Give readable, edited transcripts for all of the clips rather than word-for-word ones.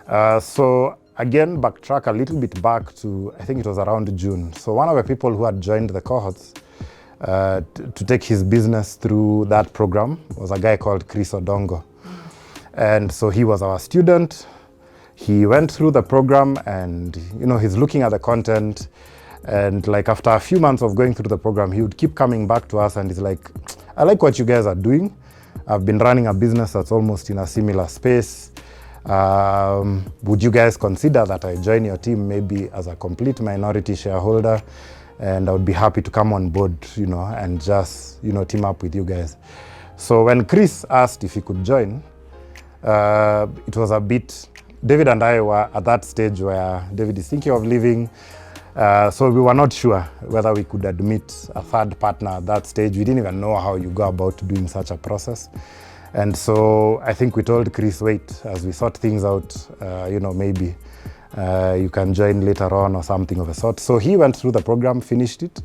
So again, backtrack a little bit back to, I think it was around June. So one of the people who had joined the cohorts to take his business through that program was a guy called Chris Odongo. And so he was our student. He went through the program and, he's looking at the content. And like after a few months of going through the program, he would keep coming back to us and he's like, I like what you guys are doing. I've been running a business that's almost in a similar space. Would you guys consider that I join your team maybe as a complete minority shareholder? And I would be happy to come on board, and just, team up with you guys. So when Chris asked if he could join, it was a bit, David and I were at that stage where David is thinking of leaving. So we were not sure whether we could admit a third partner at that stage. We didn't even know how you go about doing such a process. And so I think we told Chris, wait, as we sort things out, maybe you can join later on or something of a sort. So he went through the program, finished it,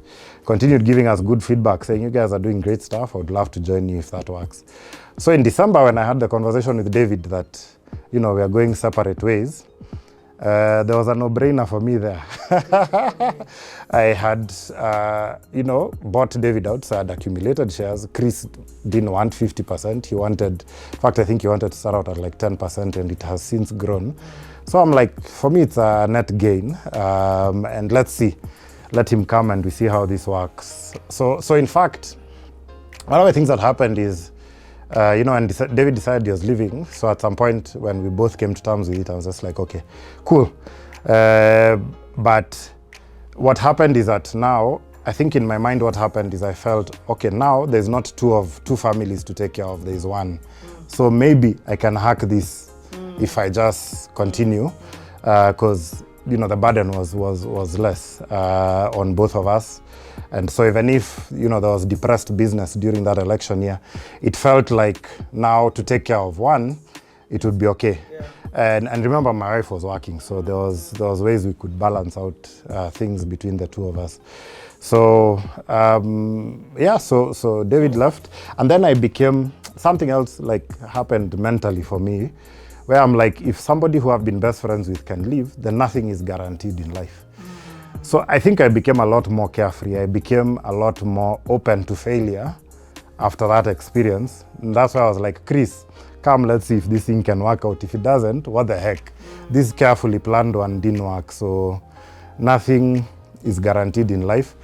continued giving us good feedback, saying, you guys are doing great stuff. I would love to join you if that works. So in December, when I had the conversation with David that, we are going separate ways, there was a no-brainer for me there. I had, bought David out, so I had accumulated shares. Chris didn't want 50%. He wanted, in fact, I think he wanted to start out at like 10%, and it has since grown. So I'm like, for me, it's a net gain. And let's see, let him come and we see how this works. So in fact, one of the things that happened is, and David decided he was leaving. So at some point when we both came to terms with it, I was just like, okay, cool. But what happened is that now, I think in my mind what happened is I felt, okay, now there's not two families to take care of, there's one. So maybe I can hack this if I just continue, because, the burden was less on both of us. And so even if, there was depressed business during that election year, it felt like now to take care of one, it would be okay. Yeah. And remember, my wife was working, so there was ways we could balance out things between the two of us. So, so David left. And then I became, something else happened mentally for me, where I'm like, if somebody who I've been best friends with can leave, then nothing is guaranteed in life. So I think I became a lot more carefree. I became a lot more open to failure after that experience. And that's why I was like, Chris, come, let's see if this thing can work out. If it doesn't, what the heck? This carefully planned one didn't work. So nothing is guaranteed in life.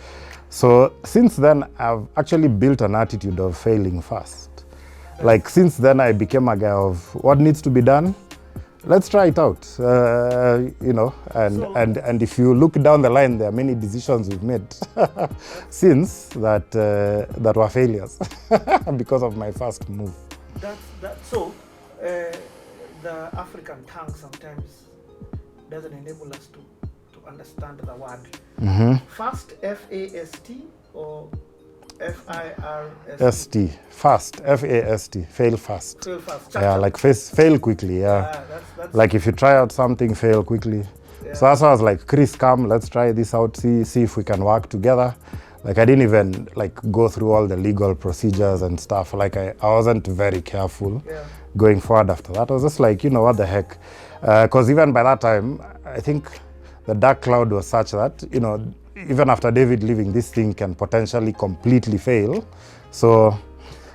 So since then, I've actually built an attitude of failing fast. Like since then, I became a guy of what needs to be done. Let's try it out, and if you look down the line, there are many decisions we've made since that were failures because of my first move. So the African tongue sometimes doesn't enable us to understand the word. Mm-hmm. Fast, F-A-S-T or F-I-R-S-T? Fast, F-A-S-T, fail fast. Fail fast. Yeah, like fail quickly, yeah. That's like if you try out something, fail quickly. Yeah. So that's why I was like, Chris, come, let's try this out, see if we can work together. Like I didn't even go through all the legal procedures and stuff. Like I wasn't very careful going forward after that. I was just like, what the heck? Because even by that time, I think the dark cloud was such that, even after David leaving, this thing can potentially completely fail. So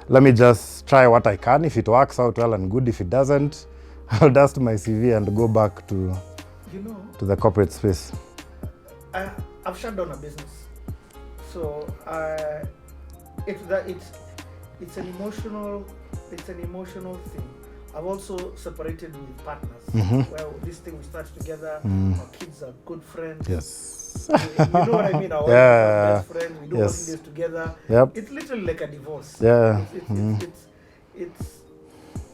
let me just try what I can. If it works out well and good, if it doesn't, I'll dust my CV and go back to the corporate space. I've shut down a business. So it's an emotional thing. I've also separated with partners. Mm-hmm. Well, this thing we start together. Our kids are good friends. Yes. You know what I mean? Our best friends. We do holidays together. Yep. It's literally like a divorce. Yeah. It's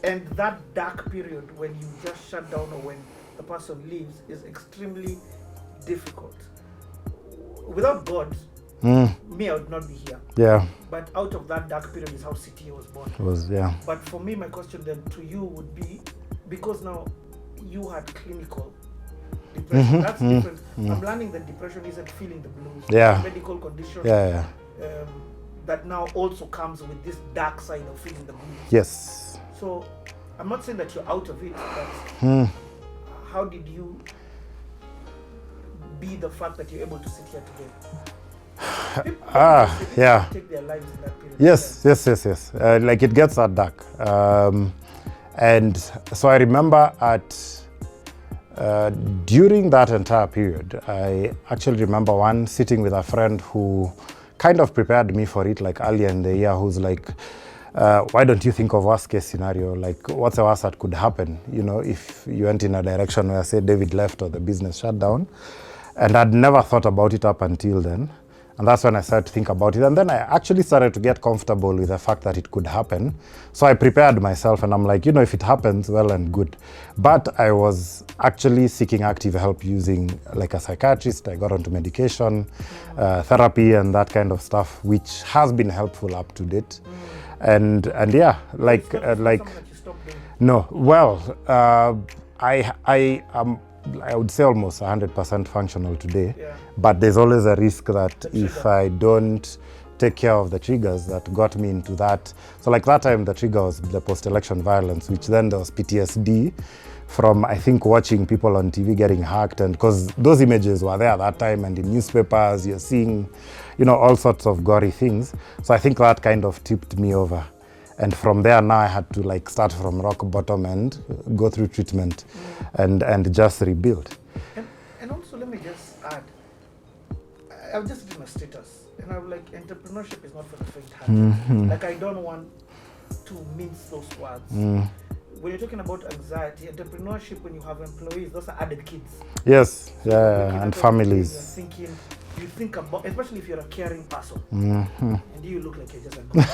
and that dark period when you just shut down or when the person leaves is extremely difficult. Without God, me, I would not be here. Yeah. But out of that dark period is how CTA was born. But for me, my question then to you would be, because now you had clinical depression. That's different. I'm learning that depression isn't feeling the blues. Yeah. Medical condition. Yeah. That now also comes with this dark side of feeling the blues. Yes. So I'm not saying that you're out of it, but how did you be the fact that you're able to sit here today? Yeah. Take their lives in that period. Yes. Like it gets that dark. And so I remember during that entire period, I actually remember sitting with a friend who kind of prepared me for it, like earlier in the year, who's like, why don't you think of worst case scenario? Like, what's the worst that could happen, if you went in a direction where, say, David left or the business shut down? And I'd never thought about it up until then. And that's when I started to think about it. And then I actually started to get comfortable with the fact that it could happen. So I prepared myself and I'm like, if it happens, well and good. But I was actually seeking active help using like a psychiatrist. I got onto medication, therapy and that kind of stuff, which has been helpful up to date. And yeah, like, no, well, I would say almost 100% functional today, but there's always a risk that if I don't take care of the triggers that got me into that. So like that time, the trigger was the post-election violence, which then there was PTSD from, I think, watching people on TV getting hacked, and because those images were there at that time, and in newspapers, you're seeing, all sorts of gory things. So I think that kind of tipped me over. And from there now I had to like start from rock bottom and go through treatment and just rebuild. And also let me just add, I've just did my status and I'm like, entrepreneurship is not for the faint-hearted. Like I don't want to mince those words. When you're talking about anxiety, entrepreneurship, when you have employees, those are added kids. Yes, So and families. You think about, especially if you're a caring person, and you look like you're just a good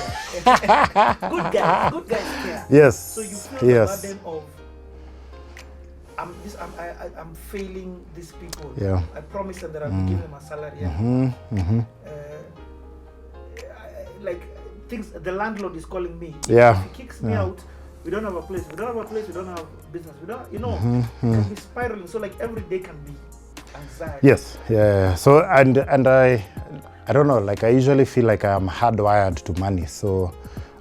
guy. Good guys care. Yes. So you feel the burden of, I'm failing these people. Yeah. I promise them that I'll give them a salary. Like things, the landlord is calling me. Yeah. If he kicks me out, we don't have a place. We don't have business. We don't, it can be spiraling. So like every day can be anxiety. Yes, yeah. So and I don't know, like I usually feel like I am hardwired to money. So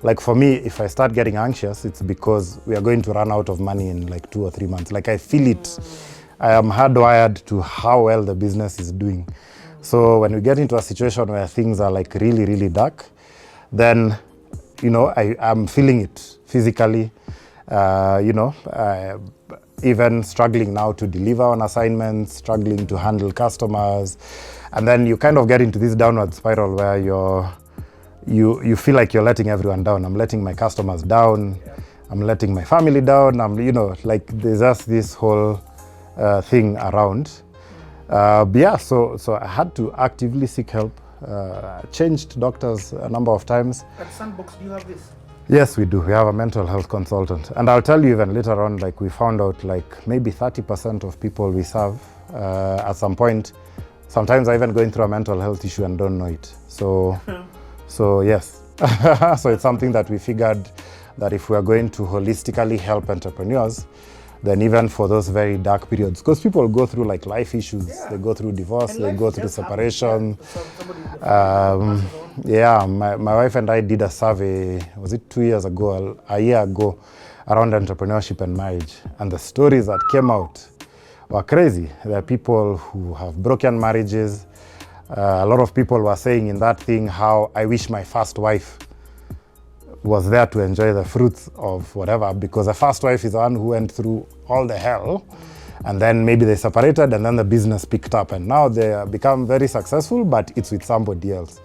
like for me, if I start getting anxious, it's because we are going to run out of money in like 2 or 3 months. Like I feel it. I am hardwired to how well the business is doing. So when we get into a situation where things are like really, really dark, then I'm feeling it physically. Even struggling now to deliver on assignments, struggling to handle customers. And then you kind of get into this downward spiral where you feel like you're letting everyone down. I'm letting my customers down. I'm letting my family down. Like there's just this whole thing around. So I had to actively seek help. Changed doctors a number of times. At Sandbox, do you have this? Yes, we do. We have a mental health consultant. And I'll tell you even later on, like we found out like maybe 30% of people we serve at some point, sometimes are even going through a mental health issue and don't know it. So yes. So it's something that we figured that if we are going to holistically help entrepreneurs, then even for those very dark periods, because people go through like life issues, they go through divorce, they go through separation. My wife and I did a survey, was it 2 years ago, a year ago, around entrepreneurship and marriage. And the stories that came out were crazy. There are people who have broken marriages. A lot of people were saying in that thing how I wish my first wife was there to enjoy the fruits of whatever, because the first wife is the one who went through all the hell, and then maybe they separated and then the business picked up and now they become very successful, but it's with somebody else.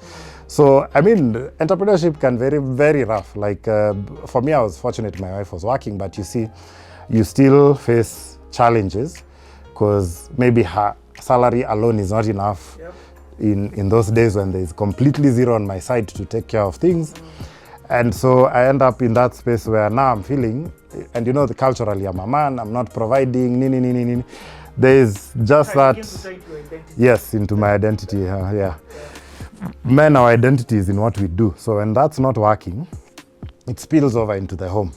So, I mean, entrepreneurship can be very, very rough. Like for me, I was fortunate my wife was working, but you see, you still face challenges because maybe her salary alone is not enough in those days when there's completely zero on my side to take care of things. And so I end up in that space where now I'm feeling, and culturally I'm a man, I'm not providing, There's just that, yes, into my identity, Men, our identity is in what we do. So when that's not working, it spills over into the home.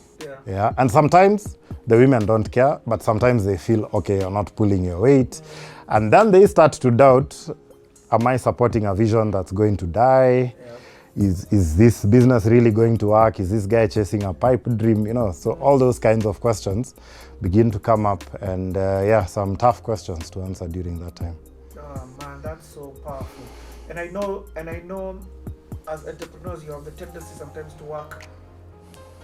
And sometimes the women don't care, but sometimes they feel, okay, you're not pulling your weight. And then they start to doubt, am I supporting a vision that's going to die? is this business really going to work? Is this guy chasing a pipe dream? You know, so all those kinds of questions begin to come up, and yeah, some tough questions to answer during that time. Oh man, that's so powerful. And I know as entrepreneurs you have the tendency sometimes to work,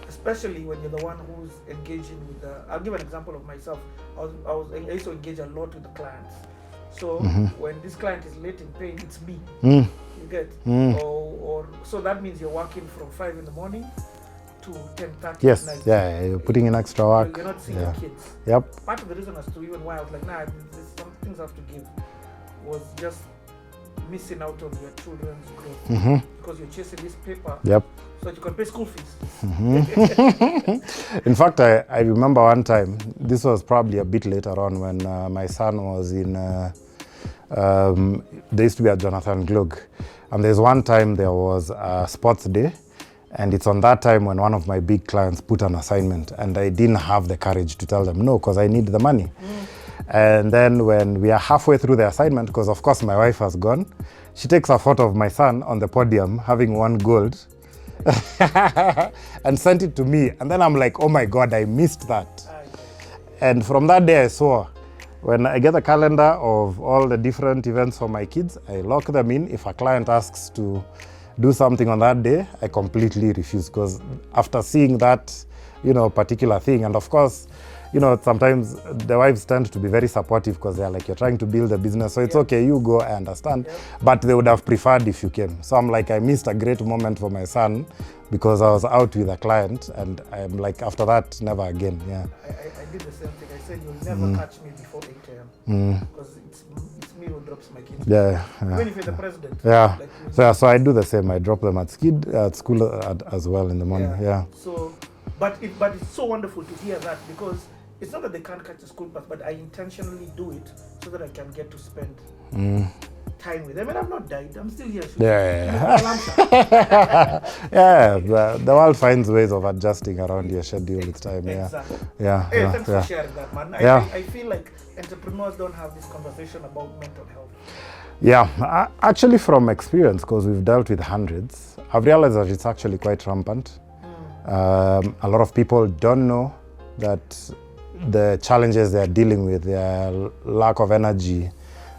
especially when you're the one who's engaging with the, I'll give an example of myself. I used to engage a lot with the clients. So when this client is late in paying, it's me. You get? Or so that means you're working from 5 in the morning to 10:30 Yes, at night. yeah, you're putting in extra work. You're not seeing your kids. Yep. Part of the reason as to even why I was like, nah, some things I have to give was just missing out on your children's growth because you're chasing this paper Yep. so that you can pay school fees. In fact, I remember one time, this was probably a bit later on when my son was in, there used to be a Jonathan Glug. And there's one time there was a sports day, and it's on that time when one of my big clients put an assignment, and I didn't have the courage to tell them no, because I need the money. And then when we are halfway through the assignment, because of course my wife has gone, she takes a photo of my son on the podium having won gold and sent it to me. And then I'm like, oh my God, I missed that. And from that day I swore, when I get a calendar of all the different events for my kids, I lock them in. If a client asks to do something on that day, I completely refuse, because after seeing that, you know, particular thing, and of course, you know, sometimes the wives tend to be very supportive because they're like, you're trying to build a business, so it's okay, you go, I understand. But they would have preferred if you came. So I'm like, I missed a great moment for my son because I was out with a client, and I'm like, after that, never again. Yeah. I did the same thing. I said, you'll never catch me before 8 a.m. because it's me who drops my kids. Yeah. Even if you're the president. Yeah. Like So I do the same. I drop them at school as well in the morning. Yeah. So, but it's so wonderful to hear that, because it's not that they can't catch the school bus, but I intentionally do it so that I can get to spend time with them. And I've not died. I'm still here. Yeah. The world finds ways of adjusting around your schedule with time. Yeah. Exactly. Yeah. Hey, thanks for sharing that, man. I feel like entrepreneurs don't have this conversation about mental health. Yeah, actually from experience, because we've dealt with hundreds, I've realized that it's actually quite rampant. A lot of people don't know that the challenges they're dealing with, their lack of energy,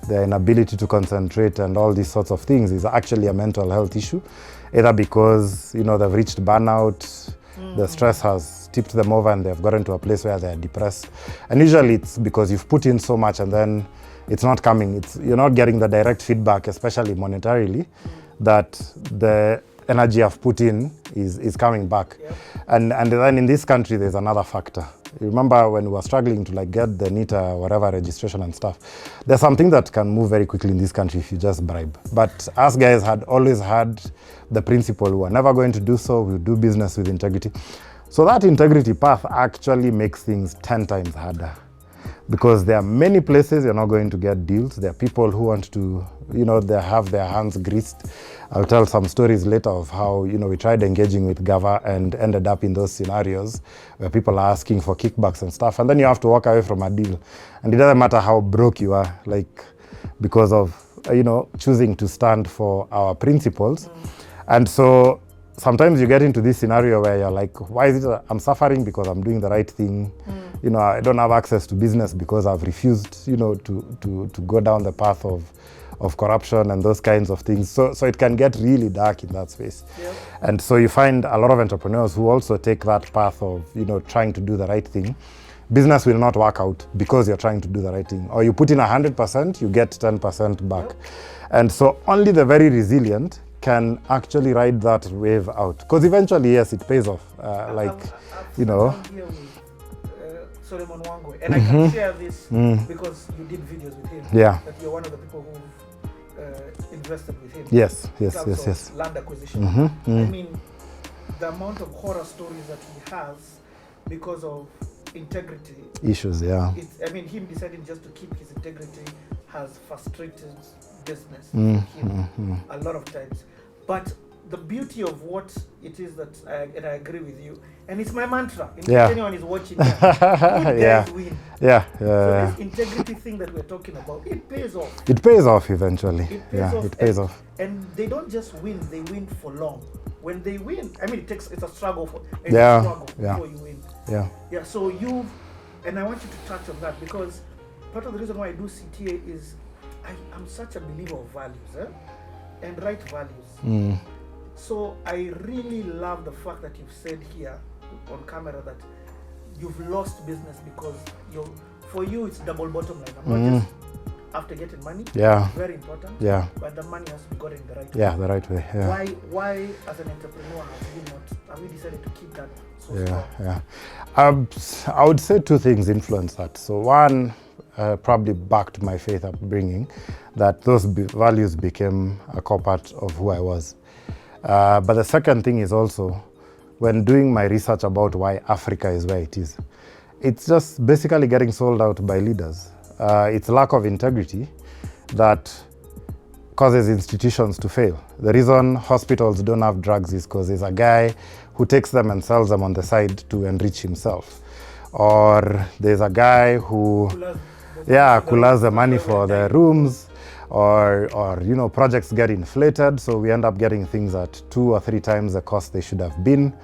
their inability to concentrate and all these sorts of things is actually a mental health issue, either because, you know, they've reached burnout, the stress has tipped them over and they've gotten to a place where they're depressed. And usually it's because you've put in so much and then it's not coming. You're not getting the direct feedback, especially monetarily, that the energy I've put in is coming back. And then in this country, there's another factor. You remember when we were struggling to like get the NITA, whatever, registration and stuff, there's something that can move very quickly in this country if you just bribe. But us guys had always had the principle, we are never going to do so, we'll do business with integrity. So that integrity path actually makes things 10 times harder. Because there are many places you're not going to get deals. There are people who want to, you know, they have their hands greased. I'll tell some stories later of how, you know, we tried engaging with Gava and ended up in those scenarios where people are asking for kickbacks and stuff. And then you have to walk away from a deal. And it doesn't matter how broke you are, like, because of, you know, choosing to stand for our principles. And so sometimes you get into this scenario where you're like, why is it I'm suffering because I'm doing the right thing? You know, I don't have access to business because I've refused, you know, to go down the path of corruption and those kinds of things. So it can get really dark in that space. And so you find a lot of entrepreneurs who also take that path of, you know, trying to do the right thing. Business will not work out because you're trying to do the right thing. Or you put in 100%, you get 10% back. And so only the very resilient can actually ride that wave out. Because eventually, yes, it pays off. You know. Solomon Wangwe, and I can share this because you did videos with him. Yeah. That you're one of the people who invested with him. Yes. Land acquisition. I mean, the amount of horror stories that he has because of integrity issues. Yeah. I mean, him deciding just to keep his integrity has frustrated business him a lot of times. But the beauty of what it is that and I agree with you, and it's my mantra. In Yeah. case anyone is watching, good guys win. Yeah. So this integrity thing that we're talking about, it pays off. It pays off eventually. It pays off. It pays off. And they don't just win; they win for long. When they win, I mean, it's a struggle for. It's Yeah, a struggle yeah. before you win. Yeah. Yeah. So and I want you to touch on that, because part of the reason why I do CTA is I'm such a believer of values, and right values. So I really love the fact that you've said here on camera that you've lost business because for you it's double bottom line. I'm not just after getting money. Yeah. Very important. Yeah. But the money has to be gotten the right way. Yeah, the right way. Yeah. Why as an entrepreneur have you decided to keep that so strong? Yeah. I would say two things influence that. So one, probably back to my faith upbringing, that those values became a core part of who I was. But the second thing is also, when doing my research about why Africa is where it is, it's just basically getting sold out by leaders. It's lack of integrity that causes institutions to fail. The reason hospitals don't have drugs is because there's a guy who takes them and sells them on the side to enrich himself. Or there's a guy who coolers the money for the rooms. Or projects get inflated, so we end up getting things at 2 or 3 times the cost they should have been.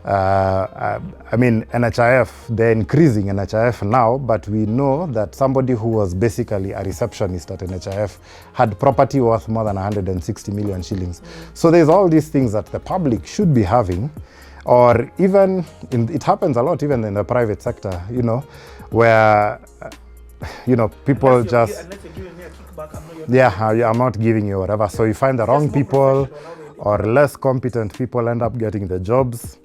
I mean, NHIF, they're increasing NHIF now, but we know that somebody who was basically a receptionist at NHIF had property worth more than 160 million shillings. So there's all these things that the public should be having, or even, it happens a lot even in the private sector, where, people just... I'm not giving you whatever. So you find the wrong people or less competent people end up getting the jobs.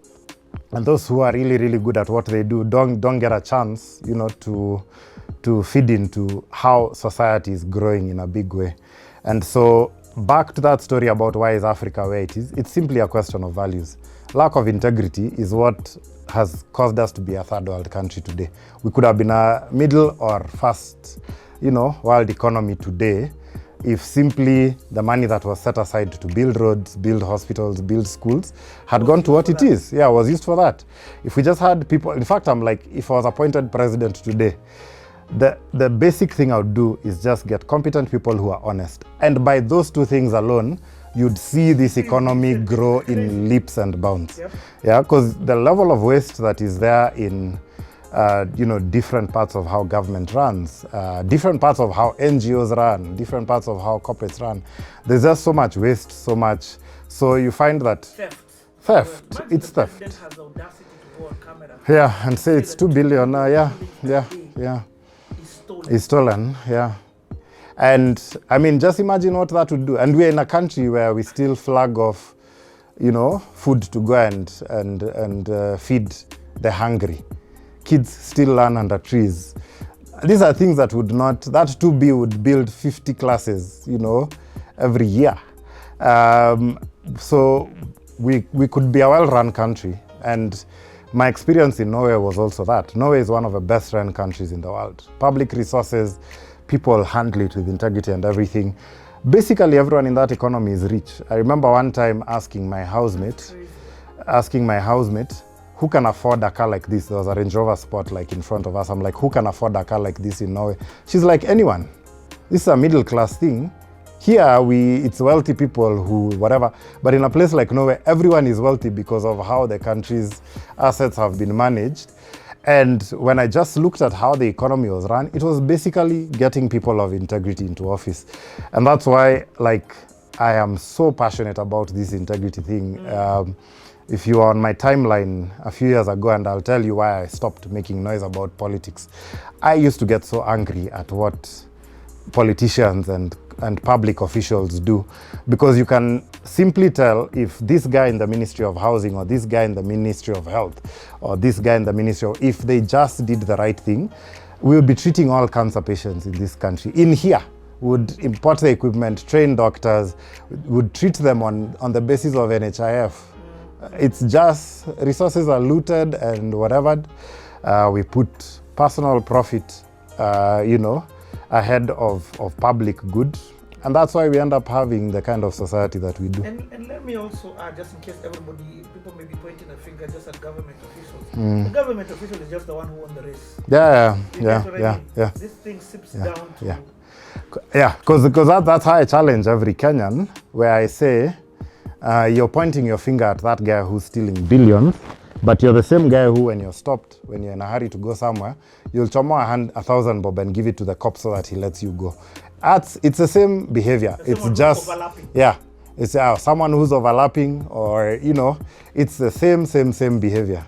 And those who are really, really good at what they do don't get a chance, to feed into how society is growing in a big way. And so back to that story about why is Africa where it is, it's simply a question of values. Lack of integrity is what has caused us to be a third world country today. We could have been a middle or first, world economy today if simply the money that was set aside to build roads, build hospitals, build schools had gone to what it is. Yeah, was used for that. If we just had people, in fact, I'm like, if I was appointed president today, the basic thing I would do is just get competent people who are honest. And by those two things alone, you'd see this economy grow in leaps and bounds. Yep. Yeah, because the level of waste that is there in different parts of how government runs, different parts of how NGOs run, different parts of how corporates run. There's just so much waste, so much. So you find that theft. It's theft. Has the audacity to go on camera. Yeah, and say it's 2 billion. It's stolen. Yeah. And I mean, just imagine what that would do. And we're in a country where we still flag off, food to go and feed the hungry. Kids still learn under trees. These are things that would not, that 2B would build 50 classes, every year. So we could be a well-run country. And my experience in Norway was also that. Norway is one of the best-run countries in the world. Public resources, people handle it with integrity and everything. Basically, everyone in that economy is rich. I remember one time asking my housemate, who can afford a car like this? There was a Range Rover Sport like in front of us. I'm like, who can afford a car like this in Norway? She's like, anyone. This is a middle class thing. Here, it's wealthy people who, whatever. But in a place like Norway, everyone is wealthy because of how the country's assets have been managed. And when I just looked at how the economy was run, it was basically getting people of integrity into office. And that's why, I am so passionate about this integrity thing. If you are on my timeline a few years ago, and I'll tell you why I stopped making noise about politics. I used to get so angry at what politicians and public officials do, because you can simply tell if this guy in the Ministry of Housing or this guy in the Ministry of Health or this guy in the Ministry of, if they just did the right thing, we would be treating all cancer patients in this country. In here, would import the equipment, train doctors, would treat them on the basis of NHIF. It's just resources are looted and whatever. We put personal profit, ahead of public good. And that's why we end up having the kind of society that we do. And let me also add, just in case people may be pointing a finger just at government officials. The government official is just the one who won the race. Yeah. This thing sips down to... Because that's how I challenge every Kenyan, where I say, you're pointing your finger at that guy who's stealing billions, but you're the same guy who, when you're stopped, when you're in a hurry to go somewhere, you'll chomo 1,000 bob and give it to the cop so that he lets you go. It's the same behavior. It's just overlapping. It's someone who's overlapping, or it's the same behavior.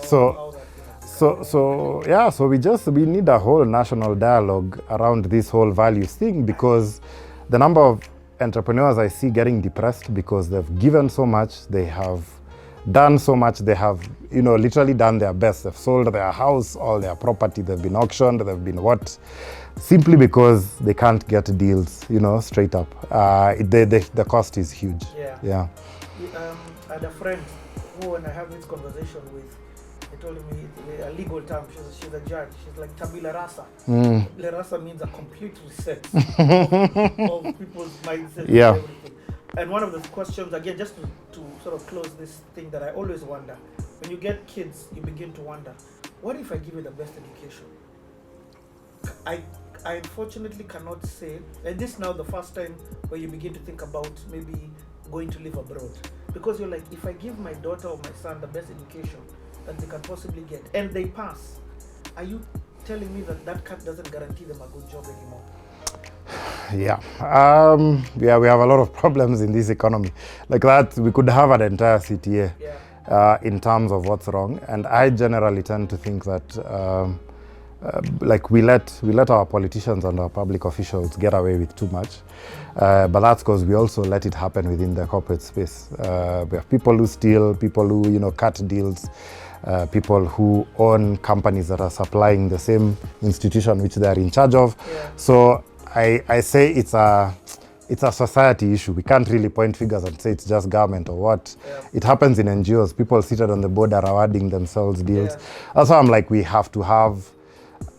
So we need a whole national dialogue around this whole values thing, because the number of entrepreneurs I see getting depressed because they've given so much, they have done so much, they have literally done their best. They've sold their house, all their property, they've been auctioned, they've been simply because they can't get deals, straight up. The cost is huge. I had a friend who, when I have this conversation with, he told me a legal term, she's a judge, she's like tabula rasa. Tabula rasa means a complete reset of people's mindsets and everything. And one of the questions, again, just to sort of close this thing that I always wonder, when you get kids, you begin to wonder, what if I give you the best education? I unfortunately cannot say, and this now the first time where you begin to think about maybe going to live abroad. Because you're like, if I give my daughter or my son the best education that they can possibly get, and they pass, are you telling me that doesn't guarantee them a good job anymore? We have a lot of problems in this economy. Like that, we could have an entire CTA in terms of what's wrong. And I generally tend to think that we let our politicians and our public officials get away with too much. But that's because we also let it happen within the corporate space. We have people who steal, people who cut deals, people who own companies that are supplying the same institution which they are in charge of. So I say it's a society issue. We can't really point fingers and say it's just government or what. It happens in NGOs. People seated on the board are awarding themselves deals. That's why I'm like, we have to have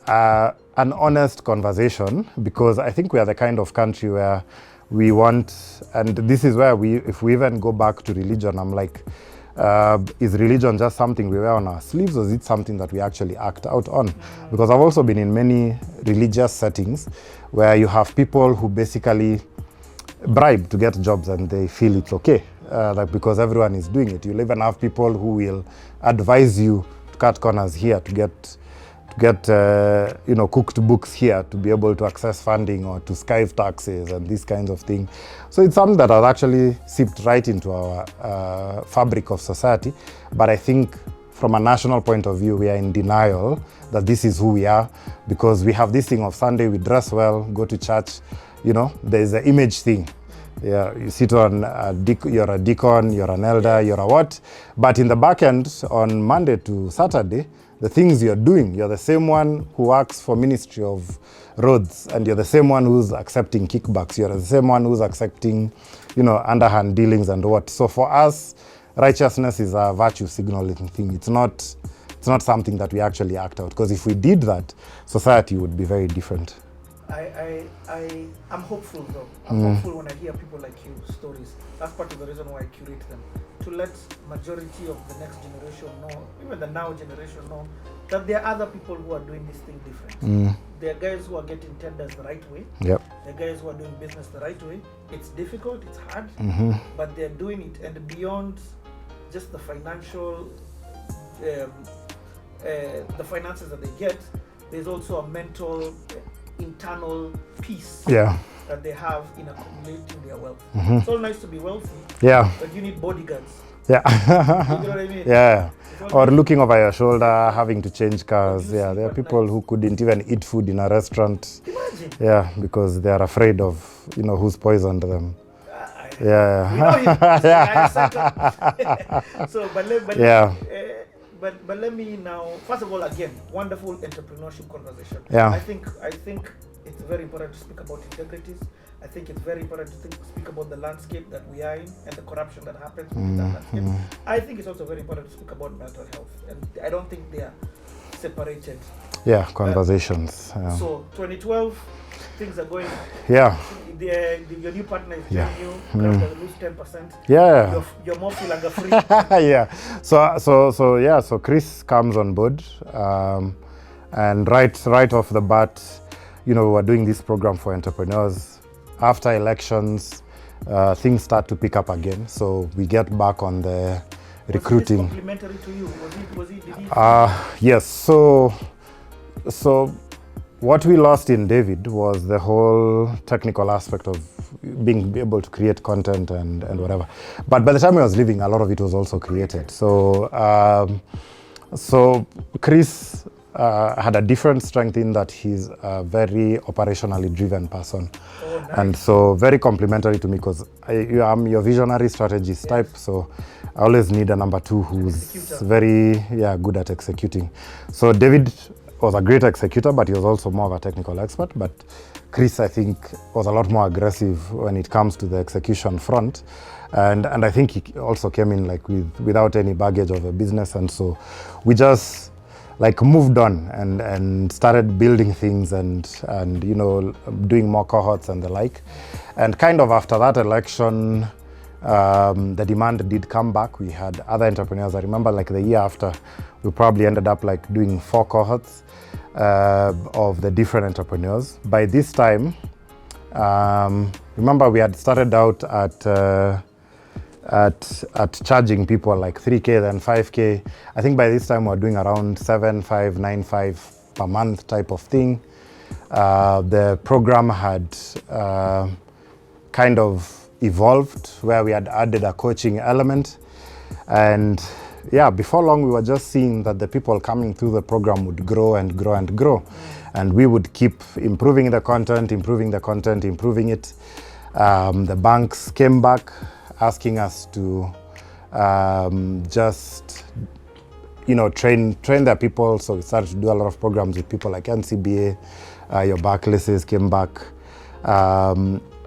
an honest conversation, because I think we are the kind of country where we want, and this is where if we even go back to religion, I'm like, is religion just something we wear on our sleeves, or is it something that we actually act out on? Because I've also been in many religious settings where you have people who basically bribe to get jobs and they feel it's okay, because everyone is doing it. You'll even have people who will advise you to cut corners here to get cooked books here to be able to access funding or to skive taxes and these kinds of things. So it's something that has actually seeped right into our fabric of society. But I think from a national point of view, we are in denial that this is who we are, because we have this thing of Sunday, we dress well, go to church, there's an image thing. You sit on you're a deacon, you're an elder, you're a what. But in the back end, on Monday to Saturday, the things you're doing, you're the same one who works for Ministry of Roads, and you're the same one who's accepting kickbacks. You're the same one who's accepting, underhand dealings and what. So for us, righteousness is a virtue signaling thing. It's not something that we actually act out, because if we did that, society would be very different. I'm hopeful though. I'm hopeful when I hear people like you stories. That's part of the reason why I curate them, to let majority of the next generation know, even the now generation know, that there are other people who are doing this thing different. There are guys who are getting tenders the right way. There are guys who are doing business the right way. It's difficult, it's hard, but they're doing it. And beyond just the financial, the finances that they get, there's also a mental, internal peace that they have in accumulating their wealth. It's all nice to be wealthy, but you need bodyguards. You know what I mean? Or looking over your shoulder, having to change cars. There are people who couldn't even eat food in a restaurant. Imagine. Because they are afraid of who's poisoned them. We know him. So, but let me now, first of all, again, wonderful entrepreneurship conversation. I think it's very important to speak about integrities. I think it's very important to speak about the landscape that we are in and the corruption that happens within that landscape. I think it's also very important to speak about mental health, and I don't think they are separated. Yeah, conversations. Yeah. So 2012, things are going. Yeah. Your new partner is telling you lose 10%. Yeah. You're more feel like a free. Yeah. So Chris comes on board, and right off the bat, we were doing this program for entrepreneurs. After elections, things start to pick up again. So we get back on the recruiting. Was it complimentary to you? Did he? Yes. So what we lost in David was the whole technical aspect of being able to create content and whatever. But by the time I was leaving, a lot of it was also created. So Chris had a different strength in that he's a very operationally driven person. Oh, nice. And so very complimentary to me, because I'm your visionary strategist type. So I always need a number two who's very good at executing. So David was a great executor, but he was also more of a technical expert. But Chris, I think, was a lot more aggressive when it comes to the execution front. And I think he also came in like without any baggage of a business. And so we just like moved on and started building things and doing more cohorts and the like. And kind of after that election, the demand did come back. We had other entrepreneurs. I remember like the year after, we probably ended up like doing 4 cohorts of the different entrepreneurs. By this time, remember we had started out at charging people like 3K, then 5K. I think by this time we're doing around 7.5, 9.5 per month type of thing. The program had kind of evolved where we had added a coaching element. And before long we were just seeing that the people coming through the program would grow and grow and grow. And we would keep improving the content, improving it. The banks came back asking us to just train their people. So we started to do a lot of programs with people like NCBA. Your Barclays came back.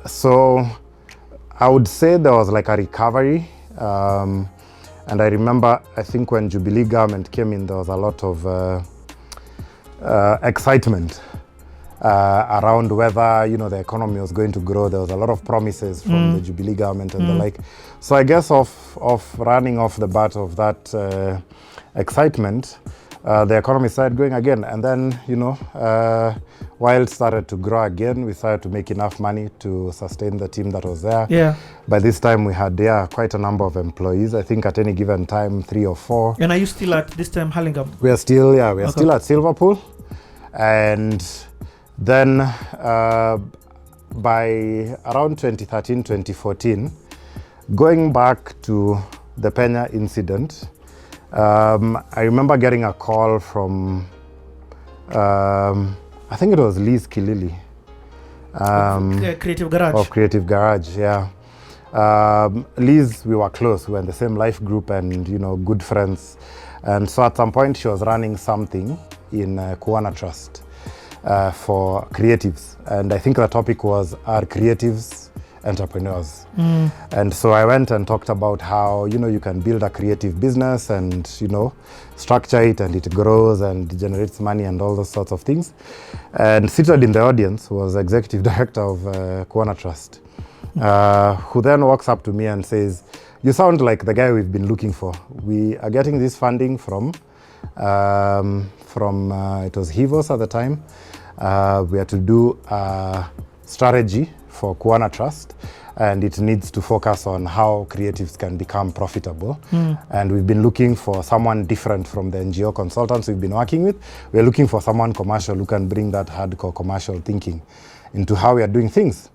So I would say there was like a recovery. And I remember, I think when Jubilee government came in, there was a lot of excitement around whether the economy was going to grow. There was a lot of promises from the Jubilee government and the like. So I guess of running off the bat of that excitement, the economy started going again. And then Wylde started to grow again. We started to make enough money to sustain the team that was there. Yeah. By this time we had quite a number of employees. I think at any given time 3 or 4. And are you still at this time Hurlingham? We are still still at Silverpool. And then by around 2013, 2014, going back to the Penya incident, I remember getting a call from, I think it was Liz Kilili. Creative Garage. Of Creative Garage, yeah. Liz, we were close. We were in the same life group and, good friends. And so at some point she was running something in Kuana Trust for creatives. And I think the topic was, are creatives entrepreneurs? And so I went and talked about how, you can build a creative business and, structure it and it grows and it generates money and all those sorts of things. And seated in the audience was the executive director of Kuana Trust, who then walks up to me and says, you sound like the guy we've been looking for. We are getting this funding from it was Hivos at the time. We had to do a strategy for Kuana Trust, and it needs to focus on how creatives can become profitable. And we've been looking for someone different from the NGO consultants we've been working with. We're looking for someone commercial who can bring that hardcore commercial thinking into how we are doing things.